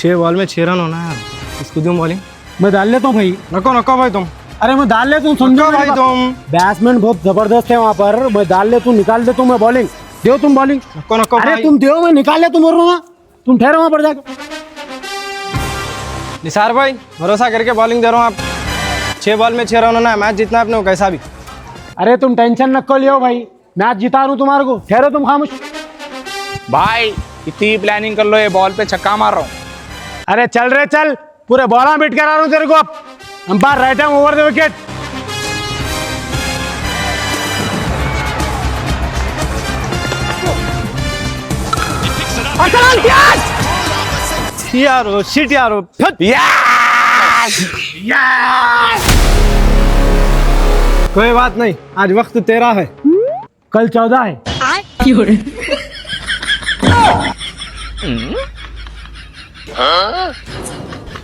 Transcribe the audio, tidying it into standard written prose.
6 ball में 6 run होना है यार, इसको दूं बॉलिंग? मैं डाल लेता हूँ भाई। नको नको भाई तुम, अरे मैं डाल लेता हूँ, समझो नको भाई तुम, बैट्समैन बहुत जबरदस्त है वहाँ पर। मैं डाल लेता हूँ, निकाल देता हूँ मैं बॉलिंग। दो तुम बॉलिंग। नको नको अरे भाई। तुम दो, मैं निकाल ले, तुम बोल रहा ना, तुम ठहरो वहाँ पर जाकर। निसार भाई भरोसा करके बॉलिंग दे रहा हूँ, आप 6 बॉल में 6 रन होना है, मैच जीतना है अपने को कैसा भी। अरे तुम टेंशन न लियो भाई, मैच जिता रहा हूँ तुम्हारे को, ठहरो तुम खामोश। भाई इतनी प्लानिंग कर लो, ये बॉल पे छक्का मार रहा हूँ। अरे चल रे चल, पूरे बॉला बीट करा रहा हूँ तेरे को। अब umpire right hand over the wicket. यारो शिट यारो, कोई बात नहीं, आज वक्त तेरा है। कल 14 है।